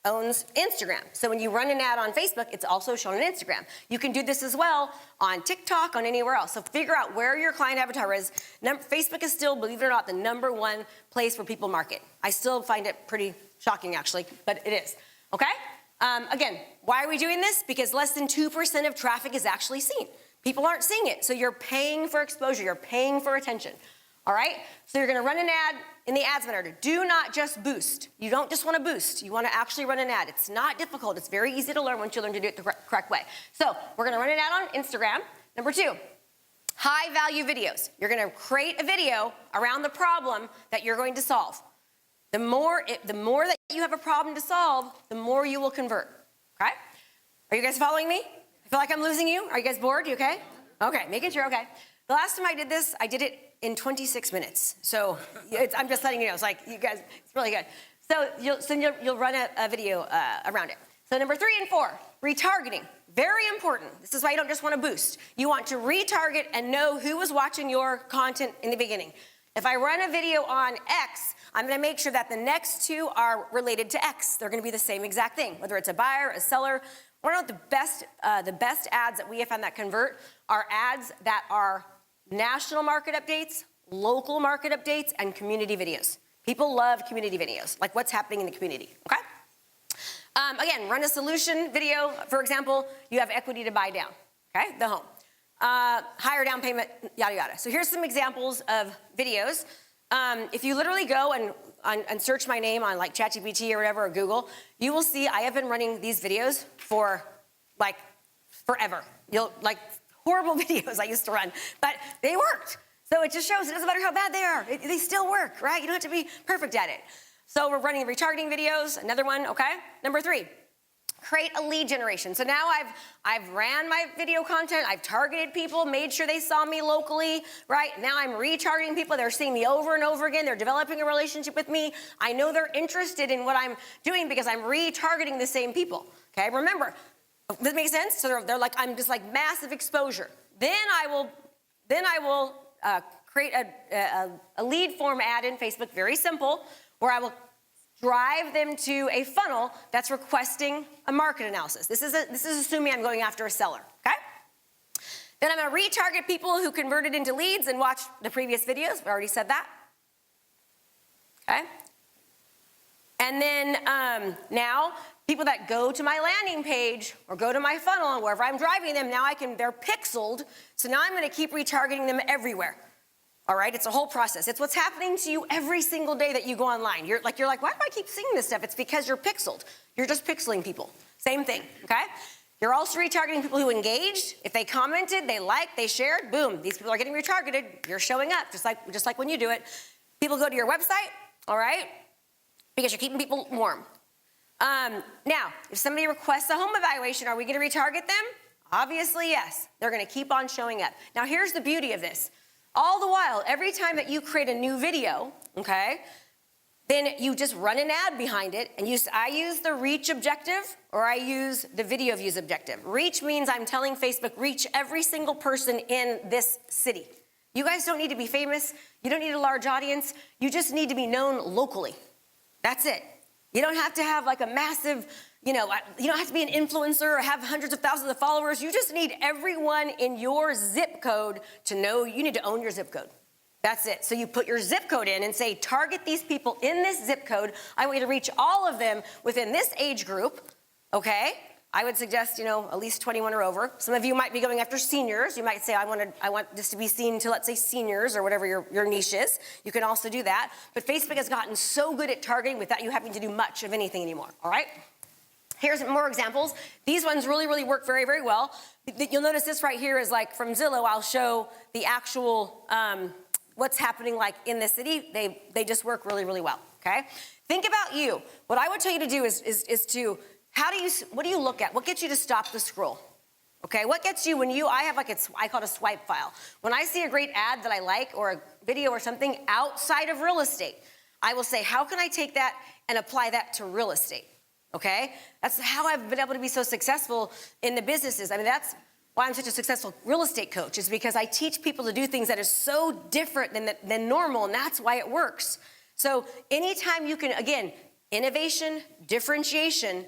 S1: owns Instagram. So when you run an ad on Facebook, it's also shown on Instagram. You can do this as well on TikTok, on anywhere else. So figure out where your client avatar is. Facebook is still, believe it or not, the #1 place where people market. I still find it pretty shocking, actually, but it is, okay? Again, why are we doing this? Because less than 2% of traffic is actually seen. People aren't seeing it, so you're paying for exposure, you're paying for attention, all right? So you're gonna run an ad in the ads manager. Do not just boost. You don't just wanna boost, you wanna actually run an ad. It's not difficult, it's very easy to learn once you learn to do it the correct way. So we're gonna run an ad on Instagram. Number 2, high value videos. You're gonna create a video around the problem that you're going to solve. The more that you have a problem to solve, the more you will convert, okay? Are you guys following me? I feel like I'm losing you. Are you guys bored? You okay? Okay, making sure, okay. The last time I did this, I did it in 26 minutes. So I'm just letting you know, it's like, you guys, it's really good. So you'll run a video around it. So number 3 and 4, retargeting. Very important. This is why you don't just want to boost. You want to retarget and know who was watching your content in the beginning. If I run a video on X, I'm gonna make sure that the next 2 are related to X. They're gonna be the same exact thing, whether it's a buyer, a seller. One of the best ads that we have found that convert are ads that are national market updates, local market updates, and community videos. People love community videos, like what's happening in the community, okay? Again, run a solution video. For example, you have equity to buy down, okay, the home. Higher down payment, yada, yada. So here's some examples of videos. If you literally go and search my name on like ChatGPT or whatever, or Google, you will see I have been running these videos for like forever. Like horrible videos I used to run, but they worked. So it just shows it doesn't matter how bad they are. They still work, right? You don't have to be perfect at it. So we're running retargeting videos, another one, okay? Number 3, create a lead generation. So now I've ran my video content, I've targeted people, made sure they saw me locally, right? Now I'm retargeting people, they're seeing me over and over again, they're developing a relationship with me. I know they're interested in what I'm doing because I'm retargeting the same people, okay? Remember, does that make sense? So they're like, I'm just like massive exposure. Then I will create a lead form ad in Facebook, very simple, where I will drive them to a funnel that's requesting a market analysis. This is assuming I'm going after a seller, okay? Then I'm gonna retarget people who converted into leads and watched the previous videos. We already said that, okay? And then now, people that go to my landing page or go to my funnel and wherever I'm driving them, now they're pixeled, so now I'm gonna keep retargeting them everywhere. All right, it's a whole process. It's what's happening to you every single day that you go online. You're like, why do I keep seeing this stuff? It's because you're pixeled. You're just pixeling people. Same thing, okay? You're also retargeting people who engaged. If they commented, they liked, they shared, boom, these people are getting retargeted. You're showing up, just like when you do it. People go to your website, all right? Because you're keeping people warm. Now, if somebody requests a home evaluation, are we gonna retarget them? Obviously, yes. They're gonna keep on showing up. Now, here's the beauty of this. All the while, every time that you create a new video, okay, then you just run an ad behind it, and I use the reach objective, or I use the video views objective. Reach means I'm telling Facebook, reach every single person in this city. You guys don't need to be famous. You don't need a large audience. You just need to be known locally. That's it. You don't have to have like a massive, you don't have to be an influencer or have hundreds of thousands of followers. You just need everyone in your zip code to know you need to own your zip code. That's it. So you put your zip code in and say, target these people in this zip code. I want you to reach all of them within this age group, okay? I would suggest, at least 21 or over. Some of you might be going after seniors. You might say, I want this to be seen to, let's say, seniors or whatever your niche is. You can also do that. But Facebook has gotten so good at targeting without you having to do much of anything anymore, all right? Here's more examples. These ones really, really work very, very well. You'll notice this right here is like from Zillow. I'll show the actual what's happening like in the city. They just work really, really well, okay? Think about you. What I would tell you to do is to, what do you look at? What gets you to stop the scroll? Okay, what gets you I have I call it a swipe file. When I see a great ad that I like or a video or something outside of real estate, I will say, how can I take that and apply that to real estate? Okay, that's how I've been able to be so successful in the businesses. I mean, that's why I'm such a successful real estate coach, is because I teach people to do things that is so different than normal, and that's why it works. So anytime you can, again, innovation, differentiation,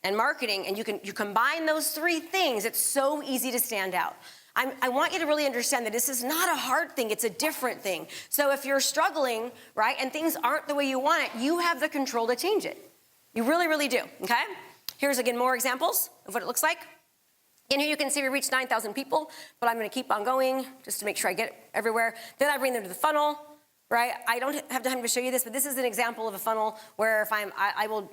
S1: and marketing, and you combine those three things, it's so easy to stand out. I want you to really understand that this is not a hard thing, it's a different thing. So if you're struggling, right, and things aren't the way you want it, you have the control to change it. You really, really do, okay? Here's, again, more examples of what it looks like. In here you can see we reached 9,000 people, but I'm gonna keep on going just to make sure I get it everywhere. Then I bring them to the funnel, right? I don't have time to show you this, but this is an example of a funnel where if I will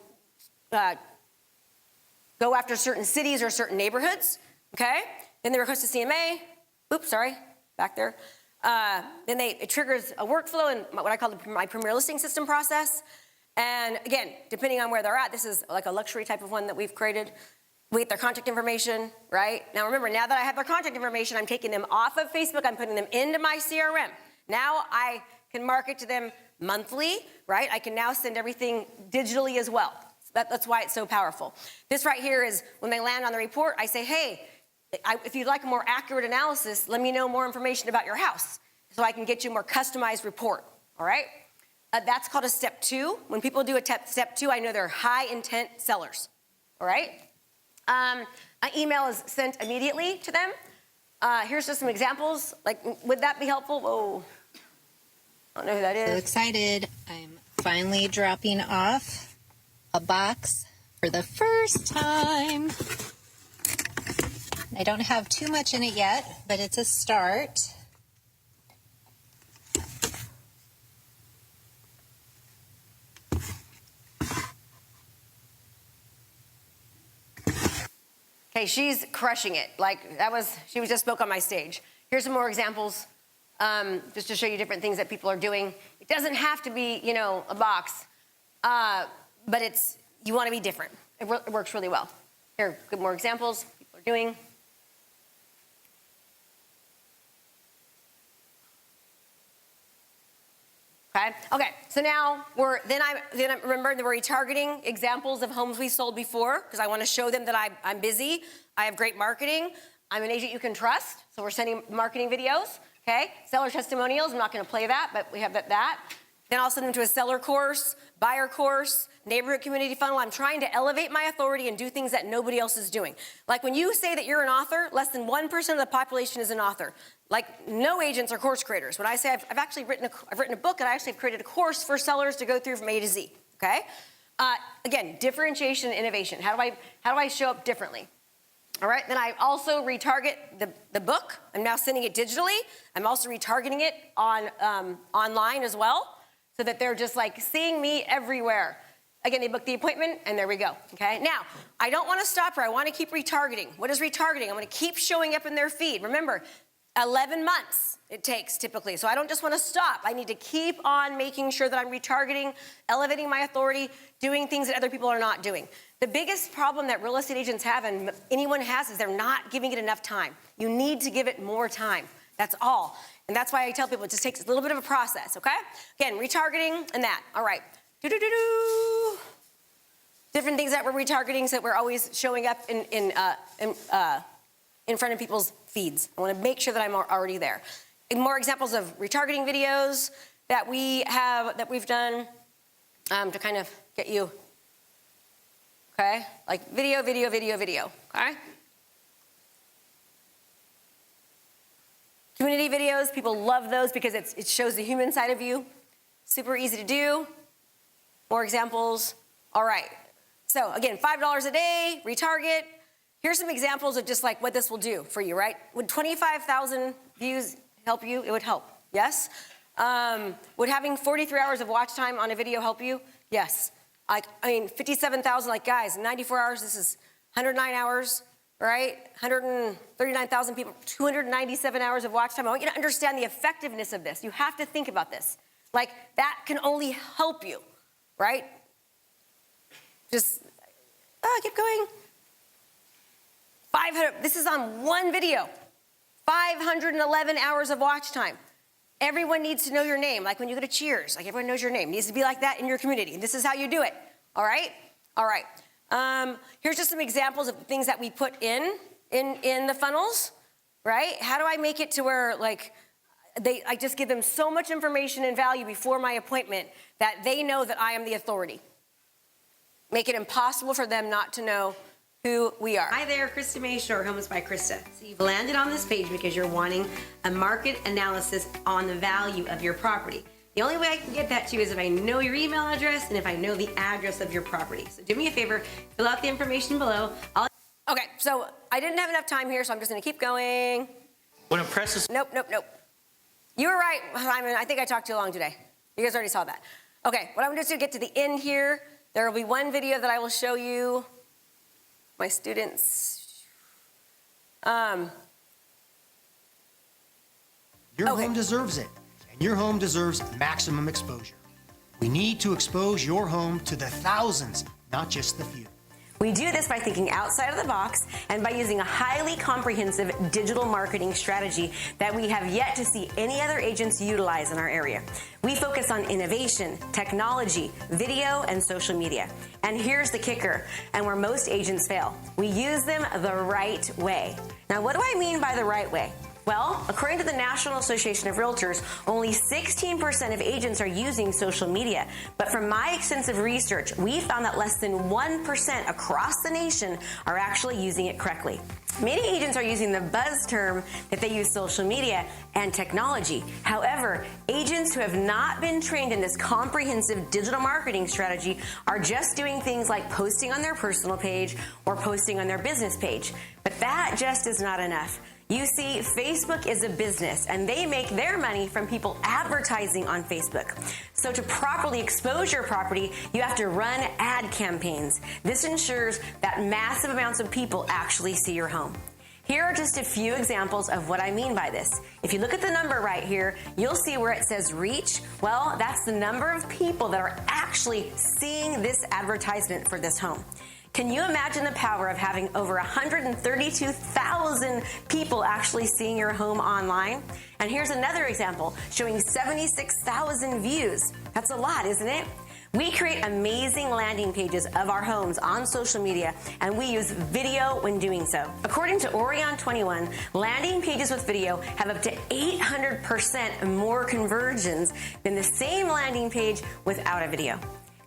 S1: go after certain cities or certain neighborhoods, okay? Then they request a CMA. Oops, sorry, back there. Then it triggers a workflow in what I call my premier listing system process. And again, depending on where they're at, this is like a luxury type of one that we've created. We get their contact information, right? Now remember, now that I have their contact information, I'm taking them off of Facebook, I'm putting them into my CRM. Now I can market to them monthly, right? I can now send everything digitally as well. That's why it's so powerful. This right here is when they land on the report, I say, hey, if you'd like a more accurate analysis, let me know more information about your house so I can get you a more customized report, all right? That's called a step 2. When people do a step 2, I know they're high intent sellers, all right? An email is sent immediately to them. Here's just some examples. Like, would that be helpful? Whoa, I don't know who that is.
S2: So excited. I'm finally dropping off a box for the first time. I don't have too much in it yet, but it's a start.
S1: Okay, she's crushing it. She just spoke on my stage. Here's some more examples, just to show you different things that people are doing. It doesn't have to be, a box, but you want to be different. It works really well. Here, good more examples people are doing. Okay, so now then I'm remember that we're retargeting examples of homes we sold before because I want to show them that I'm busy. I have great marketing. I'm an agent you can trust. So we're sending marketing videos. Okay, seller testimonials. I'm not going to play that, but we have that. Then I'll send them to a seller course, buyer course, neighborhood community funnel. I'm trying to elevate my authority and do things that nobody else is doing. Like when you say that you're an author, less than 1% of the population is an author. Like no agents are course creators. When I say I've actually written a book and I actually have created a course for sellers to go through from A to Z. Okay. Again, differentiation and innovation. How do I show up differently? All right. Then I also retarget the book. I'm now sending it digitally. I'm also retargeting it on online as well, so that they're just like seeing me everywhere. Again, they book the appointment, and there we go, okay? Now, I don't want to stop here. I want to keep retargeting. What is retargeting? I'm going to keep showing up in their feed. Remember, 11 months it takes typically, so I don't just want to stop. I need to keep on making sure that I'm retargeting, elevating my authority, doing things that other people are not doing. The biggest problem that real estate agents have, and anyone has, is they're not giving it enough time. You need to give it more time. That's all. And that's why I tell people it just takes a little bit of a process, okay? Again, retargeting and that. All right. Different things that we're retargeting so that we're always showing up in front of people's feeds. I want to make sure that I'm already there. And more examples of retargeting videos that we've done to kind of get you, okay? Like video, okay? Community videos, people love those because it shows the human side of you. Super easy to do. More examples. All right. So again, $5 a day, retarget. Here's some examples of just like what this will do for you, right? Would 25,000 views help you? It would help, yes? Would having 43 hours of watch time on a video help you? Yes. 57,000, like guys, 94 hours, this is 109 hours. Right? 139,000 people, 297 hours of watch time. I want you to understand the effectiveness of this. You have to think about this. Like, that can only help you, right? Just, keep going. 500, this is on one video. 511 hours of watch time. Everyone needs to know your name. Like when you go to Cheers, like everyone knows your name. It needs to be like that in your community. And this is how you do it. All right? All right. Here's just some examples of things that we put in the funnels, right? How do I make it to where like I just give them so much information and value before my appointment that they know that I am the authority. Make it impossible for them not to know who we are. Hi there, Krista Mashore, Homes by Krista. So you've landed on this page because you're wanting a market analysis on the value of your property. The only way I can get that to you is if I know your email address and if I know the address of your property. So do me a favor, fill out the information below. Okay, so I didn't have enough time here, so I'm just gonna keep going.
S3: What impresses?
S1: Nope. You were right, Simon. I think I talked too long today. You guys already saw that. Okay, what I'm gonna do is get to the end here. There will be one video that I will show you. My students.
S4: Your home deserves it. Your home deserves maximum exposure. We need to expose your home to the thousands, not just the few.
S1: We do this by thinking outside of the box and by using a highly comprehensive digital marketing strategy that we have yet to see any other agents utilize in our area. We focus on innovation, technology, video, and social media. And here's the kicker, and where most agents fail. We use them the right way. Now, what do I mean by the right way? Well, according to the National Association of Realtors, only 16% of agents are using social media. But from my extensive research, we found that less than 1% across the nation are actually using it correctly. Many agents are using the buzz term that they use social media and technology. However, agents who have not been trained in this comprehensive digital marketing strategy are just doing things like posting on their personal page or posting on their business page. But that just is not enough. You see, Facebook is a business, and they make their money from people advertising on Facebook. So to properly expose your property, you have to run ad campaigns. This ensures that massive amounts of people actually see your home. Here are just a few examples of what I mean by this. If you look at the number right here, you'll see where it says reach. Well, that's the number of people that are actually seeing this advertisement for this home. Can you imagine the power of having over 132,000 people actually seeing your home online? And here's another example showing 76,000 views. That's a lot, isn't it? We create amazing landing pages of our homes on social media, and we use video when doing so. According to Orion 21, landing pages with video have up to 800% more conversions than the same landing page without a video.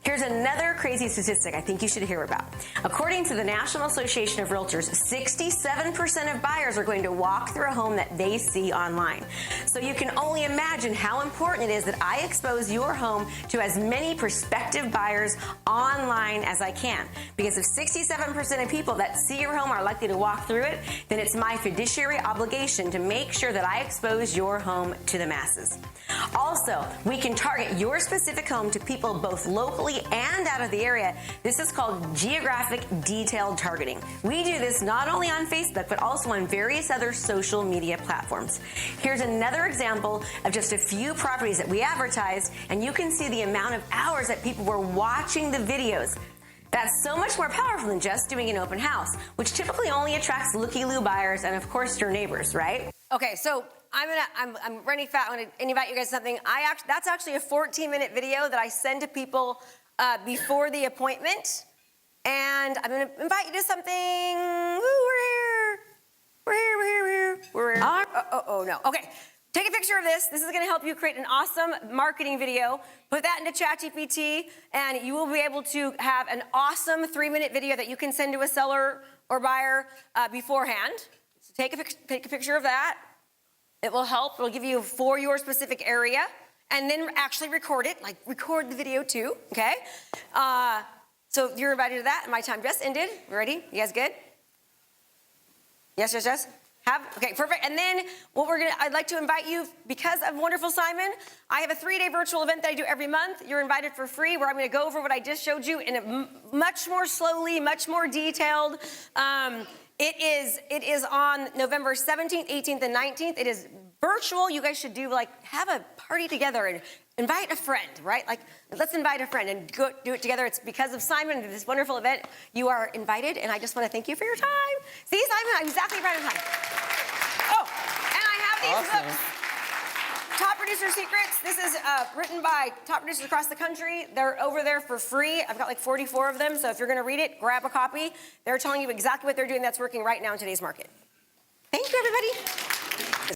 S1: Here's another crazy statistic I think you should hear about. According to the National Association of Realtors, 67% of buyers are going to walk through a home that they see online. So you can only imagine how important it is that I expose your home to as many prospective buyers online as I can. Because if 67% of people that see your home are likely to walk through it, then it's my fiduciary obligation to make sure that I expose your home to the masses. Also, we can target your specific home to people both locally and out of the area. This is called geographic detailed targeting. We do this not only on Facebook, but also on various other social media platforms. Here's another example of just a few properties that we advertised, and you can see the amount of hours that people were watching the videos. That's so much more powerful than just doing an open house, which typically only attracts looky-loo buyers and, of course, your neighbors, right? Okay, so I'm running fat. I want to invite you guys to something. That's actually a 14-minute video that I send to people before the appointment, and I'm going to invite you to something. Woo, we're here. Oh, no. Okay, take a picture of this. This is going to help you create an awesome marketing video. Put that into ChatGPT, and you will be able to have an awesome 3-minute video that you can send to a seller or buyer beforehand. So take a picture of that. It will help. It will give you for your specific area. And then actually record it, like record the video too, okay? So you're invited to that, and my time just ended. You ready? You guys good? Yes. Okay, perfect. And then I'd like to invite you, because of Wonderful Simon, I have a 3-day virtual event that I do every month. You're invited for free, where I'm gonna go over what I just showed you in a much more slowly, much more detailed. It is on November 17th, 18th, and 19th. It is virtual. You guys should have a party together and invite a friend, right? Let's invite a friend and go do it together. It's because of Simon and this wonderful event. You are invited, and I just want to thank you for your time. See, Simon, I'm exactly right on time. Oh, and I have these books. Top Producer Secrets. This is written by top producers across the country. They're over there for free. I've got 44 of them, so if you're going to read it, grab a copy. They're telling you exactly what they're doing that's working right now in today's market. Thank you, everybody.